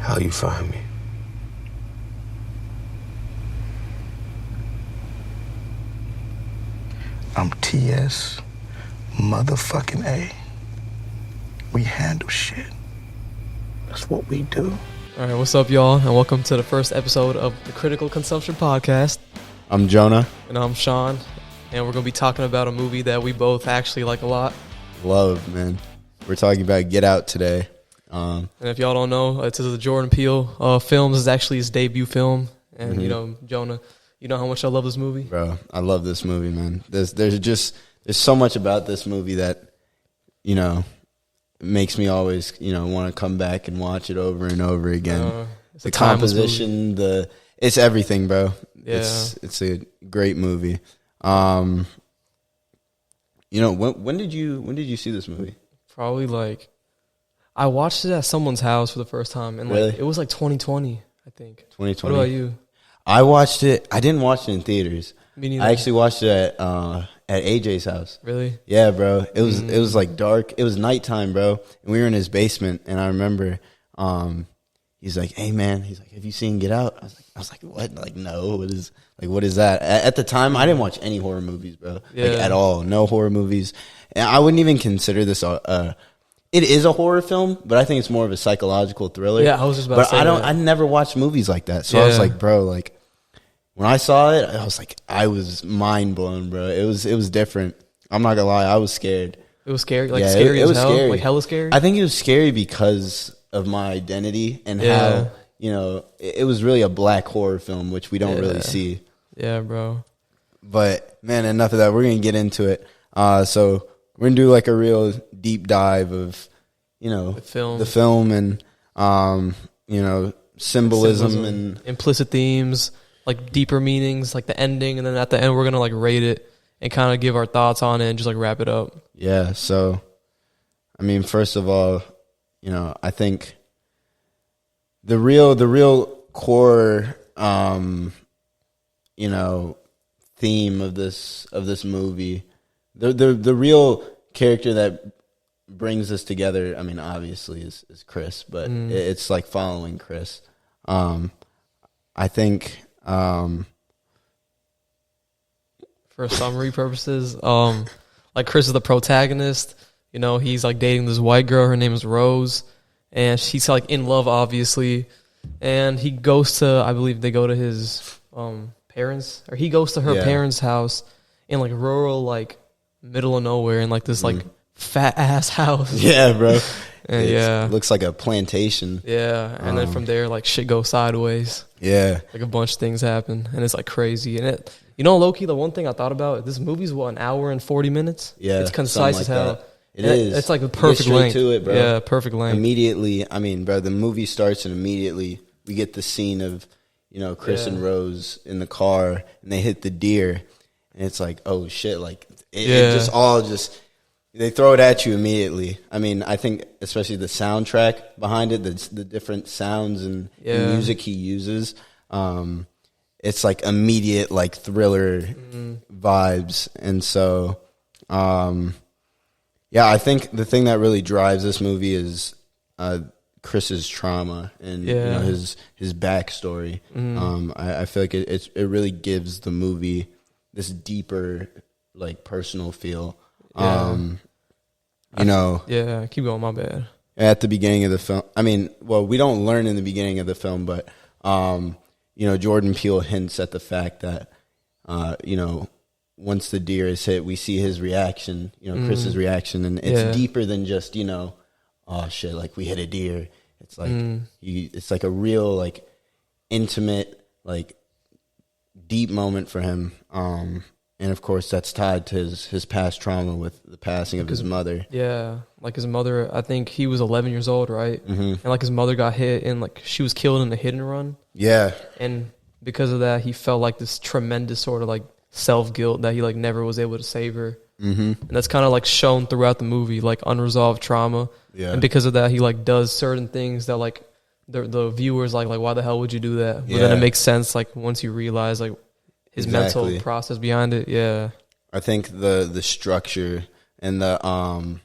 how you find me. I'm TS motherfucking A. We handle shit. That's what we do. All right, what's up, y'all? And welcome to the first episode of the Critical Consumption Podcast. I'm Jonah. And I'm Shaan. And we're going to be talking about a movie that we both actually like a lot. Love, man. We're talking about Get Out today. And if y'all don't know, it's the Jordan Peele film. This is actually his debut film. And, you know, Jonah, you know how much I love this movie? Bro, I love this movie, man. There's so much about this movie that, you know, makes me always, want to come back and watch it over and over again. The composition, it's everything, bro. Yeah. It's a great movie. When did you see this movie? Probably I watched it at someone's house for the first time, and really? It was 2020, I think. 2020. What about you? I watched it. I didn't watch it in theaters. Me neither. I actually watched it at AJ's house. Really? Yeah, bro. It was dark. It was nighttime, bro. And we were in his basement, and I remember he's like, "Hey, man," he's like, "Have you seen Get Out?" I was like, "What?" Like, no. What is that? At the time, I didn't watch any horror movies, bro. Yeah. At all. No horror movies. And I wouldn't even consider this it is a horror film, but I think it's more of a psychological thriller. Yeah, I was just about to say that. I never watched movies like that. So I was like, bro, when I saw it, I was mind blown, bro. It was different. I'm not gonna lie, I was scared. It was scary, Yeah, scary it as was hell, scary. hella scary. I think it was scary because of my identity and how it was really a black horror film, which we don't really see. Yeah, bro. But man, enough of that. We're gonna get into it. So we're gonna do a real deep dive of the film and symbolism and implicit themes, deeper meanings, the ending, and then at the end we're gonna rate it and kind of give our thoughts on it and just wrap it up. Yeah. So, I mean, first of all, I think the real core, theme of this movie, the real character that brings us together, I mean, obviously is Chris, but it's following Chris. I think for summary purposes, Chris is the protagonist. He's dating this white girl. Her name is Rose, and she's in love, obviously. And he goes to, I believe they go to his parents, or he goes to her parents' house in rural, middle of nowhere, in this fat ass house. Yeah, bro. And it looks like a plantation. Yeah, and then from there, shit goes sideways. Yeah, a bunch of things happen, and it's crazy. And it, low-key, the one thing I thought about, this movie's an hour and 40 minutes. Yeah, it's concise as hell. It is. It's the perfect length to it, bro. Yeah, perfect length. Immediately, I mean, bro, the movie starts and immediately we get the scene of Chris and Rose in the car, and they hit the deer, and it's oh shit, it just all they throw it at you immediately. I mean, I think especially the soundtrack behind it, the different sounds and the music he uses, it's immediate thriller vibes. And so, I think the thing that really drives this movie is Chris's trauma and his backstory. I feel it really gives the movie this deeper personal feel. Keep going, my bad. At the beginning of the film, I mean, well, we don't learn in the beginning of the film, but Jordan Peele hints at the fact that once the deer is hit, we see his reaction, Chris's reaction, and it's deeper than just oh shit, we hit a deer. It's it's a real intimate deep moment for him. And of course, that's tied to his past trauma with the passing of his mother. Yeah, his mother, I think he was 11 years old, right? Mm-hmm. And his mother got hit, and she was killed in a hit and run. Yeah. And because of that, he felt this tremendous sort of self-guilt that he never was able to save her. Mm-hmm. And that's kind of shown throughout the movie, unresolved trauma. Yeah. And because of that, he does certain things that the viewers why the hell would you do that? But then it makes sense once you realize his mental process behind it. Yeah, I think the structure and the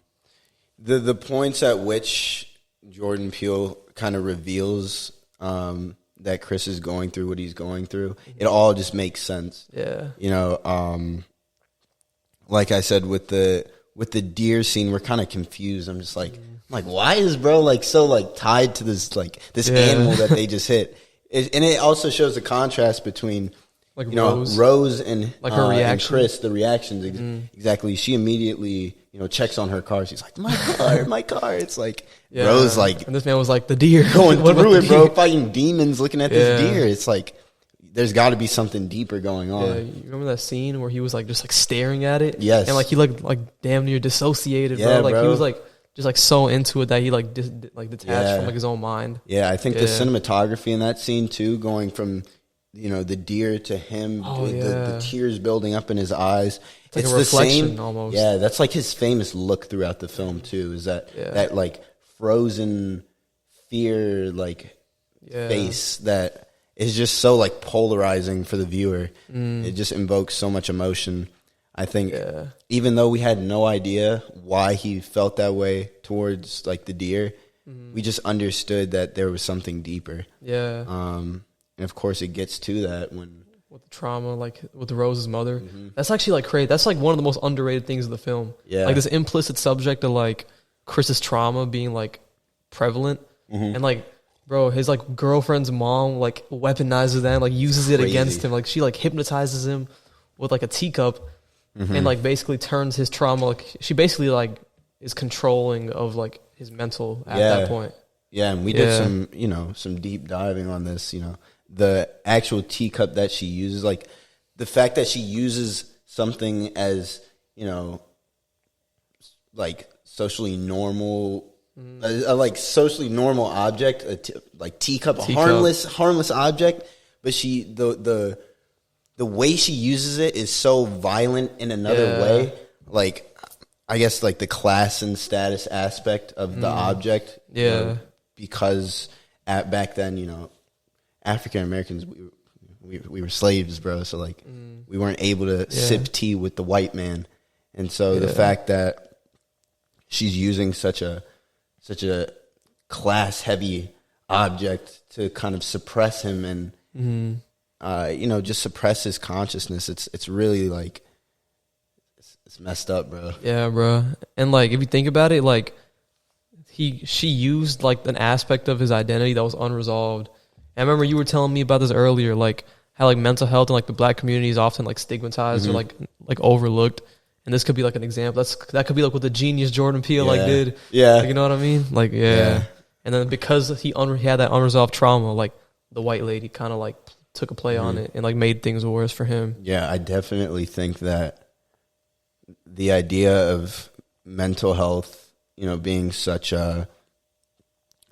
points at which Jordan Peele kind of reveals that Chris is going through what he's going through, it all just makes sense. Yeah. You know, like I said, with the deer scene, we're kind of confused. I'm just like, why is bro like so like tied to this animal that they just hit? And it also shows the contrast between like Rose and like her reaction. And Chris. The reactions exactly. She immediately checks on her car. She's like, my car, my car. It's like Rose like, and this man was like the deer going through it, bro, fighting demons, looking at this deer. It's like there's got to be something deeper going on. Yeah, you remember that scene where he was like just like staring at it? Yes, and like he looked like damn near dissociated, bro. Like he was like just like so into it that he like detached from like his own mind. Yeah, I think the cinematography in that scene too, going from the deer to him, the tears building up in his eyes. It's like a reflection almost. Yeah, that's like his famous look throughout the film too. Is that like frozen fear face that is just so like polarizing for the viewer. It just invokes so much emotion. I think even though we had no idea why he felt that way towards like the deer, we just understood that there was something deeper. Yeah. And of course it gets to that when with the trauma, like with Rose's mother. That's actually like crazy. That's like one of the most underrated things of the film. Yeah. Like this implicit subject of like Chris's trauma being like prevalent and like, bro, his like girlfriend's mom like weaponizes that and like uses it against him. Like she like hypnotizes him with like a teacup and like basically turns his trauma. Like she basically like is controlling of like his mental at that point. Yeah, and we did some deep diving on this. The actual teacup that she uses, like the fact that she uses something as like socially normal. A like socially normal object, like teacup, harmless object, but the way she uses it is so violent in another way. Like, I guess like the class and status aspect of the object. Yeah, because back then, African Americans we were slaves, bro. So like we weren't able to sip tea with the white man, and so the fact that she's using such a class-heavy object to kind of suppress him and, just suppress his consciousness. It's really like, it's messed up, bro. Yeah, bro. And like, if you think about it, like she used like an aspect of his identity that was unresolved. And I remember you were telling me about this earlier, like how like mental health in like the black community is often like stigmatized or like overlooked. And this could be like an example. That could be like what the genius Jordan Peele like did. Yeah, like, you know what I mean? Like And then because he had that unresolved trauma, like the white lady kind of like took a play on it and like made things worse for him. Yeah, I definitely think that the idea of mental health, being such a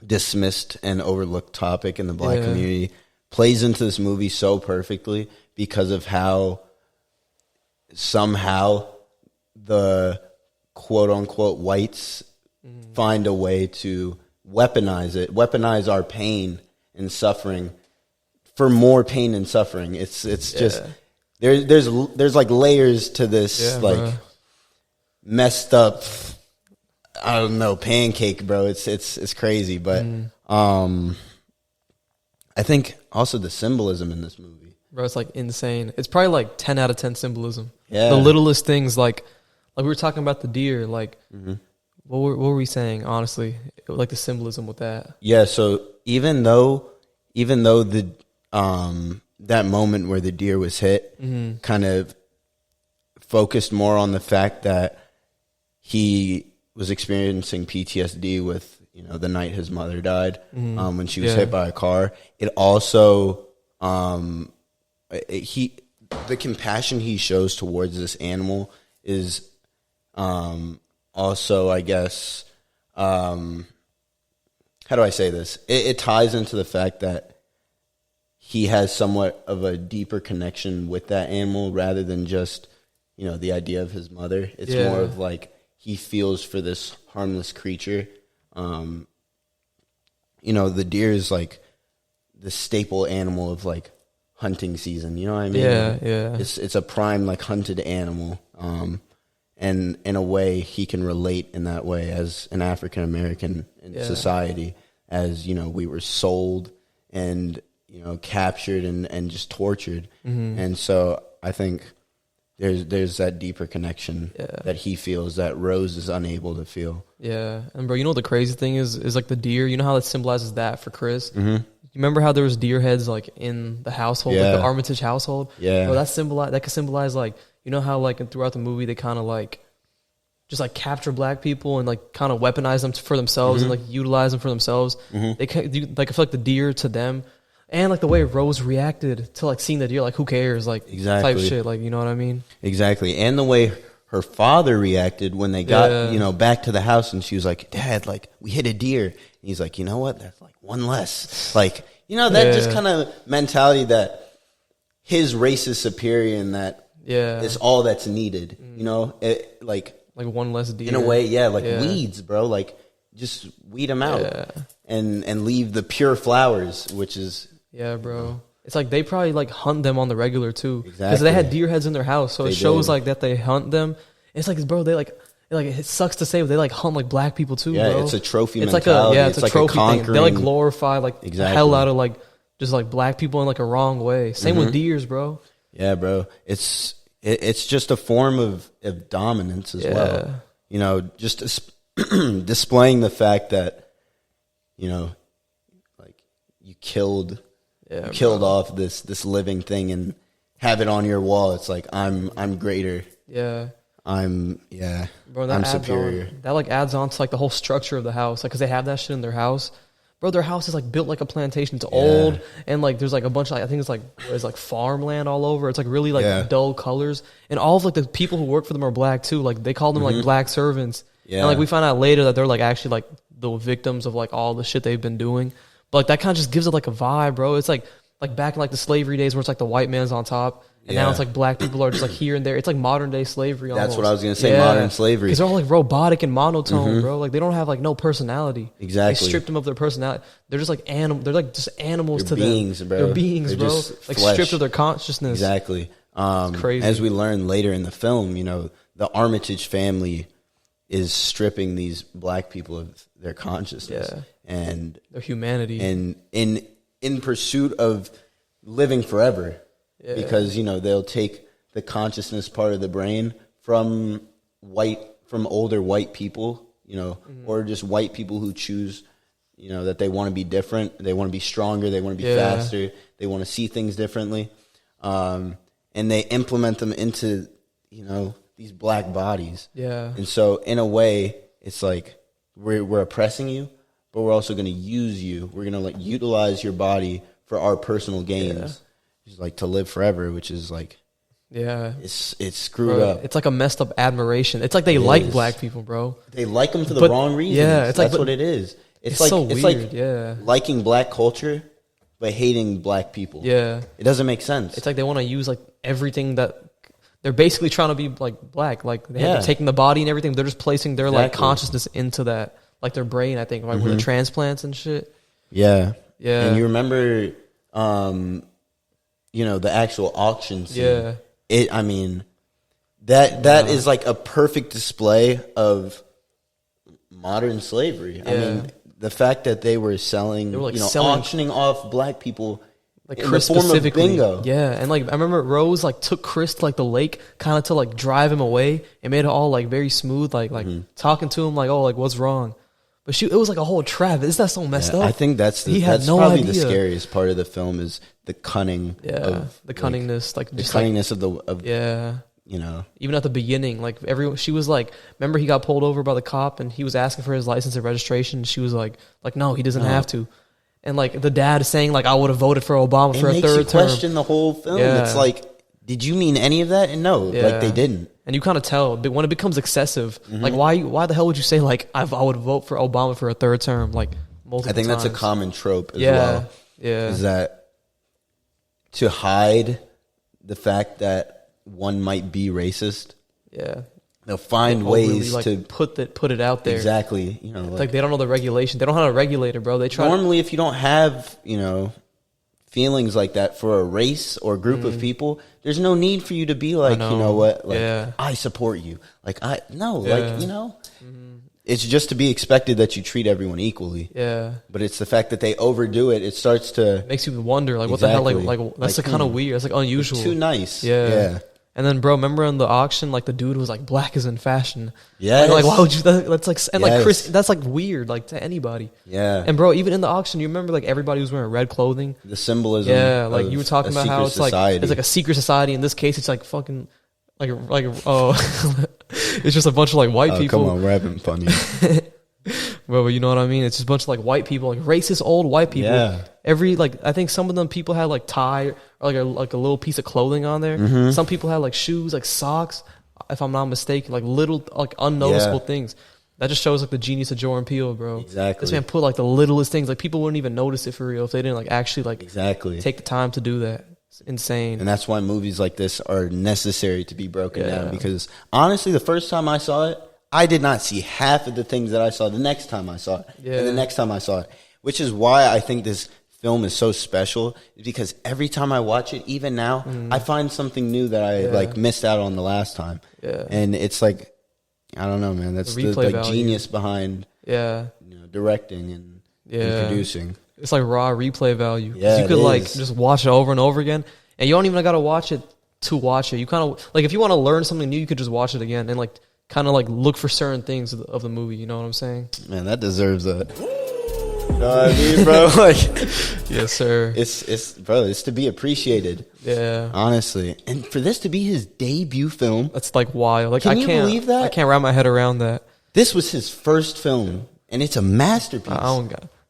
dismissed and overlooked topic in the black community plays into this movie so perfectly because of how somehow the quote-unquote whites find a way to weaponize our pain and suffering for more pain and suffering. It's just there's like layers to this messed up, I don't know, pancake, bro. It's crazy, but I think also the symbolism in this movie, bro, it's like insane. It's probably like 10 out of 10 symbolism. Yeah, the littlest things, like we were talking about the deer, like what were we saying, honestly, like the symbolism with that. Yeah, so even though the that moment where the deer was hit kind of focused more on the fact that he was experiencing PTSD with the night his mother died when she was hit by a car. It also the compassion he shows towards this animal is also, I guess, how do I say this? It ties into the fact that he has somewhat of a deeper connection with that animal rather than just, the idea of his mother. It's more of like he feels for this harmless creature. The deer is like the staple animal of like hunting season. You know what I mean? Yeah, yeah. It's a prime like hunted animal. and in a way he can relate in that way as an African American in society, as we were sold and captured and just tortured, and so I think there's that deeper connection that he feels that Rose is unable to feel. Yeah, and bro, the crazy thing is like the deer. You know how it symbolizes that for Chris. You remember how there was deer heads like in the household, like the Armitage household. Yeah, bro, that could symbolize like how like throughout the movie they kind of like just like capture black people and like kind of weaponize them for themselves and like utilize them for themselves. They like I feel like the deer to them. And like the way Rose reacted to like seeing the deer, like who cares, like type shit, like you know what I mean? Exactly, and the way her father reacted when they got back to the house, and she was like, "Dad, like we hit a deer." And he's like, "You know what? That's like one less." Like that just kind of mentality that his race is superior and that it's all that's needed. Like one less deer in a way, weeds, bro. Like just weed them out and leave the pure flowers, which is. Yeah, bro. It's like they probably like hunt them on the regular too, because they had deer heads in their house. So it shows like that they hunt them. It's like, bro, they like it sucks to say, but they like hunt like black people too. Yeah, bro. It's a trophy mentality. It's a trophy thing. They like glorify like the hell out of like just like black people in like a wrong way. Same with deers, bro. Yeah, bro. It's just a form of dominance as well. Just displaying the fact that like you killed off this living thing and have it on your wall. It's like I'm greater. Yeah. I'm superior. That like adds on to like the whole structure of the house, like because they have that shit in their house. Bro, their house is like built like a plantation. It's old, and like there's like a bunch of, I think it's like farmland all over. It's like really like dull colors, and all of like the people who work for them are black too. Like they call them like black servants. Yeah. And like we find out later that they're like actually like the victims of like all the shit they've been doing. But like that kind of just gives it like a vibe, bro. It's like back in like the slavery days where it's like the white man's on top, and now it's like black people are just like here and there. It's like modern day slavery almost. That's what I was gonna say, modern slavery. Because they're all like robotic and monotone, bro. Like they don't have like no personality. Exactly. They stripped them of their personality. They're just like they're like just animals to beings, them. Bro. They're beings, bro. Like flesh. Stripped of their consciousness. Exactly. It's crazy. As we learn later in the film, the Armitage family is stripping these black people of their consciousness and their humanity, and in pursuit of living forever, because they'll take the consciousness part of the brain from older white people, or just white people who choose, that they want to be different, they want to be stronger, they want to be faster, they want to see things differently, and they implement them into these black bodies. Yeah. And so in a way, it's like we're oppressing you, but we're also going to use you. We're going to like utilize your body for our personal gains. Just like to live forever, which is like it's screwed up. It's like a messed up admiration. It's like they like black people, bro. They like them for the wrong reasons. Yeah, it's like, that's what it is. It's like so weird, like liking black culture but hating black people. Yeah. It doesn't make sense. It's like they want to use like everything that they're basically trying to be like black. Like they're taking the body and everything. They're just placing their like consciousness into that, like their brain, I think, like with the transplants and shit. Yeah. Yeah. And you remember the actual auction scene. Yeah. That is like a perfect display of modern slavery. Yeah. I mean, the fact that they were selling, auctioning off black people, like Chris specifically. Bingo. Yeah, and like I remember Rose like took Chris to like the lake, kind of to like drive him away, and made it all like very smooth, like talking to him like, oh, like what's wrong? But it was like a whole trap. Isn't that so messed up? I think that's probably the scariest part of the film is the cunning. Yeah, of, the cunningness, like the cunningness of even at the beginning, like she was like, remember he got pulled over by the cop and he was asking for his license and registration. And she was like no, he doesn't have to. And like the dad is saying like I would have voted for Obama for a third term. Question the whole film. Yeah. It's like, did you mean any of that? And no, like they didn't. And you kind of tell, but when it becomes excessive, like why the hell would you say like I would vote for Obama for a third term like multiple times? I think that's a common trope as well. Yeah, is that to hide the fact that one might be racist. Yeah. They'll find ways like to put it out there. Exactly. Like they don't know the regulation. They don't know how to regulate it, bro. They try. Normally, if you don't have, feelings like that for a race or group of people, there's no need for you to be like, you know what, like, I support you. Like, like, you know, it's just to be expected that you treat everyone equally. Yeah. But it's the fact that they overdo it. It starts to... makes you wonder, like, what the hell, like that's like, kind of weird. It's like unusual. It's too nice. Yeah. And then, bro, remember in the auction, like, the dude was like, black is in fashion. Yeah. Like, why would you, that's like, and like, Chris, that's like weird, like, to anybody. Yeah. And, bro, even in the auction, you remember, like, everybody was wearing red clothing. The symbolism. Yeah, like, you were talking about how it's society. Like, it's like a secret society. In this case, it's like fucking, it's just a bunch of, like, white people. Come on, we're having fun here. Bro, but you know what I mean? It's just a bunch of, like, white people, like, racist old white people. Yeah. I think some of them people had, like, tie or, like a little piece of clothing on there. Some people had, like, shoes, like, socks, if I'm not mistaken, like, little, like, unnoticeable things. That just shows, like, the genius of Jordan Peele, bro. Exactly. This man put, like, the littlest things. Like, people wouldn't even notice it for real if they didn't, like, actually, like, take the time to do that. It's insane. And that's why movies like this are necessary to be broken down. Because, honestly, the first time I saw it, I did not see half of the things that I saw the next time I saw it. And the next time I saw it. Which is why I think this film is so special. Because every time I watch it, even now, I find something new that I like missed out on the last time. Yeah. And it's like, I don't know, man. That's the like genius behind directing and producing. It's like raw replay value. Yeah, you could like just watch it over and over again. And you don't even got to watch it to watch it. You kind of, like, if you want to learn something new, you could just watch it again and, like, kind of like look for certain things of the movie. You know what I'm saying? Man, that deserves a... You know what I mean, bro? Like, yes, sir. It's to be appreciated. Yeah, honestly, and for this to be his debut film, that's like wild. Like, can you believe that? I can't wrap my head around that. This was his first film, and it's a masterpiece.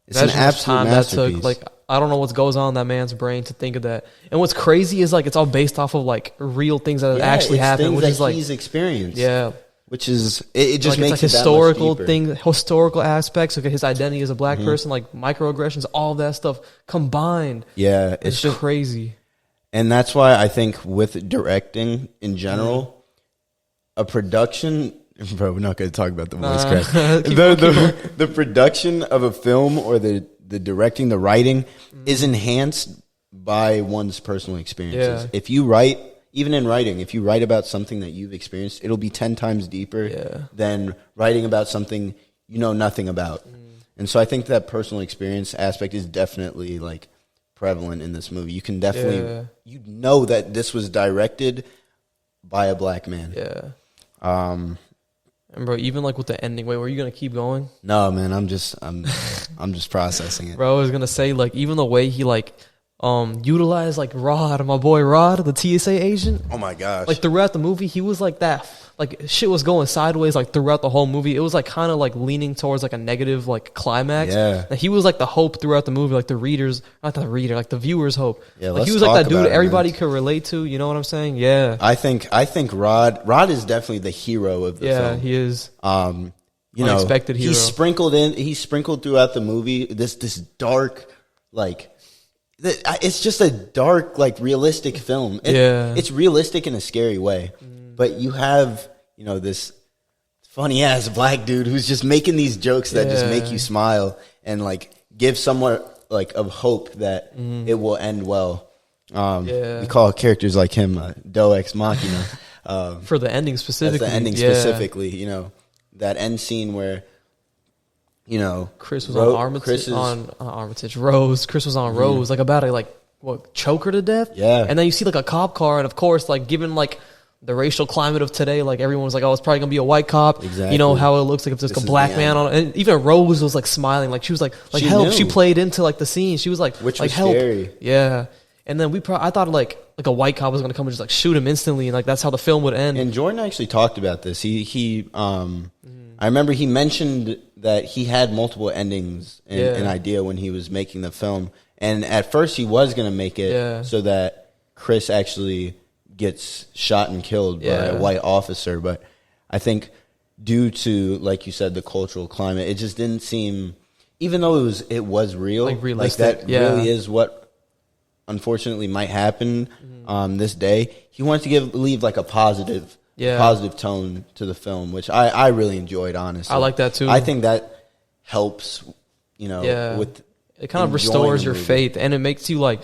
It's an absolute masterpiece. That took, like, I don't know what goes on in that man's brain to think of that. And what's crazy is, like, it's all based off of, like, real things that actually happened, which is like he's experienced. Yeah. Which is, it just makes it historical thing, historical aspects, like his identity as a black person, like microaggressions, all that stuff combined. Yeah, it's just crazy. And that's why I think with directing in general, a production, bro, we're not going to talk about the voice crack. The production of a film or the directing, the writing is enhanced by one's personal experiences. Yeah. If you write, even in writing, if you write about something that you've experienced, it'll be 10 times deeper than writing about something you know nothing about. And so I think that personal experience aspect is definitely, like, prevalent in this movie. You can definitely, you know that this was directed by a black man. Yeah. And bro, even like with the ending, wait, were you gonna keep going? No, man, I'm just processing it. Bro, I was gonna say, like, even the way he like utilized like Rod, my boy Rod, the TSA agent. Oh my gosh! Like throughout the movie, he was like that. Like shit was going sideways. Like throughout the whole movie, it was like kind of like leaning towards like a negative like climax. Yeah. Like, he was like the hope throughout the movie. Like the readers, not the reader, like the viewers' hope. Yeah. Like, he was like that dude everybody could relate to. You know what I'm saying? Yeah. I think Rod is definitely the hero of the film. Yeah, he is. You know, unexpected hero. He's sprinkled throughout the movie this dark, like, it's just a dark, like, realistic film. It's realistic in a scary way. But you have, you know, this funny ass black dude who's just making these jokes that just make you smile and like give somewhat like of hope that it will end well. We call characters like him Deus Ex Machina. For the ending specifically. That's the ending specifically, you know, that end scene where, you know, Chris was on Armitage. Rose. Chris was on Rose, like about to like choke her to death. Yeah. And then you see like a cop car, and of course, like given like the racial climate of today, like everyone was like, oh, it's probably gonna be a white cop. Exactly. You know how it looks like if it's just a black man on it. And even Rose was like smiling, like she was like help. Knew. She played into like the scene. She was like, which like, was help. Scary. Yeah. And then I thought like a white cop was gonna come and just like shoot him instantly, and like that's how the film would end. And Jordan actually talked about this. I remember he mentioned that he had multiple endings and an idea when he was making the film. And at first he was going to make it so that Chris actually gets shot and killed by a white officer. But I think due to, like you said, the cultural climate, it just didn't seem, even though it was real, like realistic, that really is what unfortunately might happen this day. He wanted to leave like a positive tone to the film, which I really enjoyed, honestly. I like that too. I think that helps, you know, with it kind of restores your faith, and it makes you like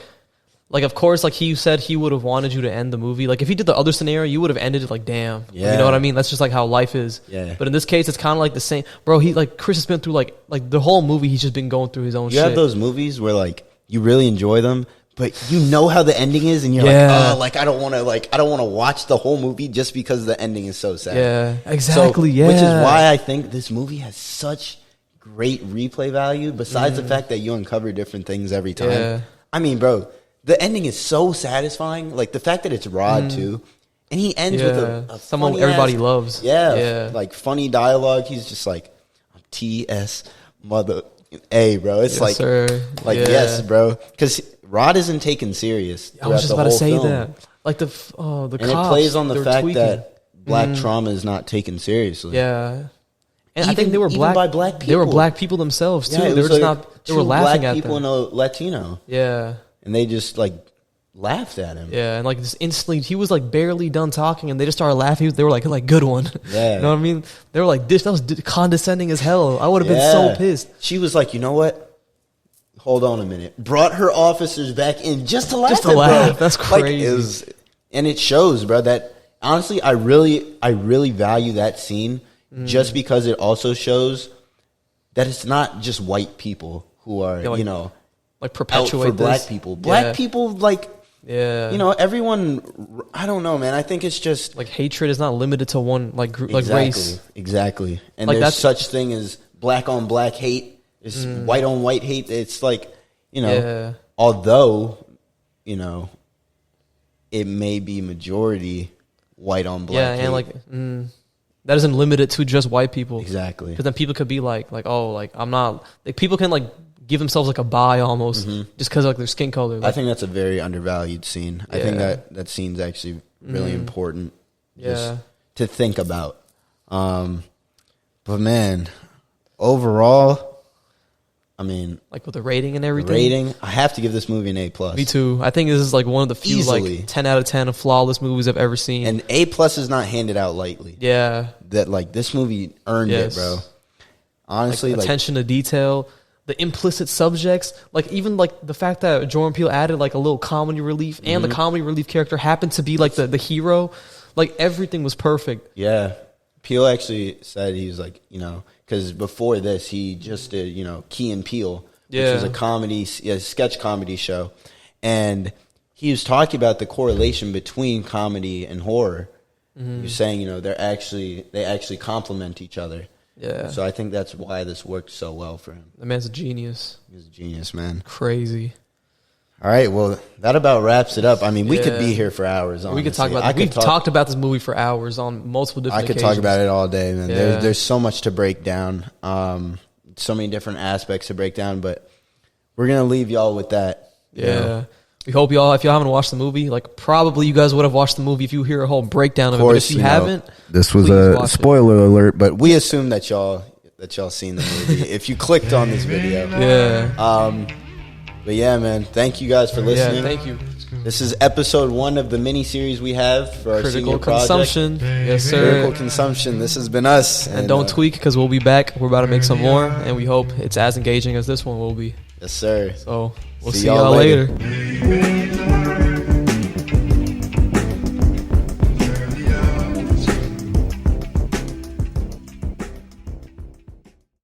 Like, of course, like he said he would have wanted you to end the movie. Like, if he did the other scenario, you would have ended it like, damn. Yeah. You know what I mean? That's just like how life is. Yeah. But in this case, it's kind of like the same. Bro, Chris has been through like the whole movie, he's just been going through his own shit. You have those movies where like you really enjoy them, but you know how the ending is, and you're like, oh, like I don't want to watch the whole movie just because the ending is so sad. Yeah, exactly. So, which is why I think this movie has such great replay value. Besides the fact that you uncover different things every time. Yeah. I mean, bro, the ending is so satisfying. Like the fact that it's Rod too, and he ends with a someone everybody loves. Yeah, like funny dialogue. He's just like, T.S. mother A, bro. It's like, yes, bro, because Rod isn't taken serious. I was just about to say film. that. Like the and cops, it plays on the fact tweaking. that black trauma is not taken seriously. Yeah. And I think they were black by black people. They were black people themselves too. Yeah, they were just like not. They were laughing black at people them. and a Latino. Yeah. And they just like laughed at him. Yeah, and like just instantly, he was like barely done talking, and they just started laughing. They were like good one. Yeah. You know what I mean? They were like, that was condescending as hell. I would have been so pissed. She was like, you know what? Hold on a minute. Brought her officers back in just to laugh. Bro. That's crazy. Like, and it shows, bro, that honestly, I really value that scene just because it also shows that it's not just white people who are, like perpetuate out for black this. people. Black people, like, everyone. I don't know, man. I think it's just like hatred is not limited to one like group, like race. Exactly. And like there's such thing as black on black hate. It's white on white hate. It's like, although, it may be majority white on black. Yeah, and that isn't limited to just white people. Exactly. Because then people could be like, oh, like I'm not. Like people can like give themselves like a bye almost just because of like their skin color. Like, I think that's a very undervalued scene. I think that scene's actually really important. Just to think about. But man, overall, I mean, like with the rating and everything. I have to give this movie an A+. Me too. I think this is like one of the few Easily. like 10 out of 10 flawless movies I've ever seen. And A+ is not handed out lightly. Yeah. That like this movie earned it, bro. Honestly, like attention to detail, the implicit subjects, like even like the fact that Jordan Peele added like a little comedy relief and the comedy relief character happened to be like the hero. Like everything was perfect. Yeah. Peele actually said he was like, because before this, he just did, Key and Peele, which was a sketch comedy show. And he was talking about the correlation between comedy and horror. He was saying, they actually complement each other. Yeah. So I think that's why this worked so well for him. The man's a genius. He's a genius, man. Crazy. All right, well, that about wraps it up. I mean, we could be here for hours, honestly. We could talk about We've talked about this movie for hours on multiple different occasions. Talk about it all day, man. Yeah. There's so much to break down. So many different aspects to break down, but we're going to leave y'all with that. Yeah. We hope y'all, if y'all haven't watched the movie, like probably you guys would have watched the movie if you hear a whole breakdown of it. But if you haven't, this was a spoiler alert, but we assume that y'all seen the movie if you clicked on this video. Yeah. But yeah, man, thank you guys for listening. Yeah, thank you. This is episode 1 of the mini-series we have for our senior project. Critical consumption. Yes, sir. Critical consumption. This has been us. And don't tweak because we'll be back. We're about to make some more, and we hope it's as engaging as this one will be. Yes, sir. So we'll see y'all later.